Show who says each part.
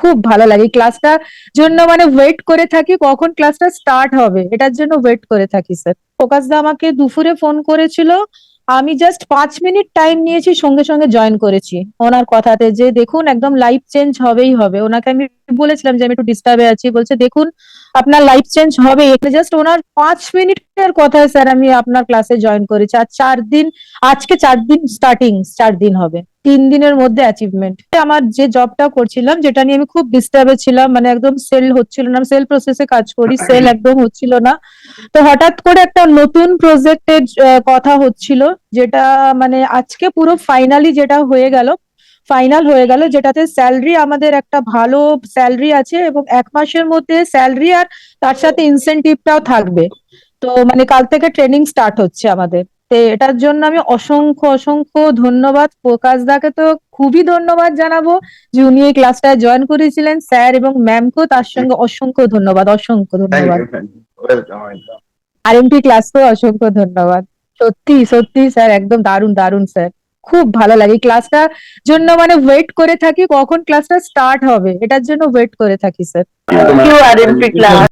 Speaker 1: খুব ভালো লাগে ক্লাসটা জন্য মানে ওয়েট করে থাকি কখন ক্লাসটা স্টার্ট হবে এটার জন্য ওয়েট করে থাকি স্যার। প্রকাশ দা আমাকে দুপুরে ফোন করেছিল, আমি জাস্ট 5 মিনিট টাইম নিয়েছি, সঙ্গে সঙ্গে জয়েন করেছি ওনার কথাতে যে দেখুন একদম লাইফ চেঞ্জ হবেই হবে। ওনাকে আমি বলেছিলাম যে আমি একটু ডিস্টার্বে আছি, বলছে দেখুন আপনার লাইফ চেঞ্জ হবে, জাস্ট ওনার 5 মিনিটের কথায় স্যার আমি আপনার ক্লাসে জয়েন করেছি। আর 4 দিন, আজকে 4 দিন স্টার্টিং, 4 দিন হবে, 3 দিনের মধ্যে অ্যাচিভমেন্ট। আমার যে জবটা করছিলাম যেটা নিয়ে আমি খুব ডিস্টার্বে ছিলাম, মানে একদম সেল হচ্ছিল না, সেল প্রসেসে কাজ করি, সেল একদম হচ্ছিল না। তো হঠাৎ করে একটা নতুন প্রজেক্টের কথা হচ্ছিল, যেটা মানে আজকে পুরো ফাইনালি যেটা হয়ে গেল, ফাইনাল হয়ে গেল, যেটাতে স্যালারি আমাদের একটা ভালো স্যালারি আছে এবং 1 মাসের মধ্যে স্যালারি আর তার সাথে ইনসেনটিভটাও থাকবে। তো মানে কাল থেকে ট্রেনিং স্টার্ট হচ্ছে আমাদের। তো এটার জন্য আমি অসংখ্য অসংখ্য ধন্যবাদ প্রকাশ দাকে, তো খুবই ধন্যবাদ জানাবো যে উনি এই ক্লাসটায় জয়েন করেছিলেন, স্যার এবং ম্যামকেও তার সঙ্গে অসংখ্য ধন্যবাদ, অসংখ্য
Speaker 2: থ্যাংক
Speaker 1: ধন্যবাদ।
Speaker 2: You, thank you, welcome, welcome.
Speaker 1: RMP ক্লাসকেও অসংখ্য ধন্যবাদ। সত্যি সত্যি স্যার একদম দারুণ দারুণ স্যার, খুব ভালো লাগে ক্লাসটা জন্য মানে ওয়েট করে থাকি কখন ক্লাসটা স্টার্ট হবে এটার জন্য ওয়েট করে থাকি sir. Thank you RMP class.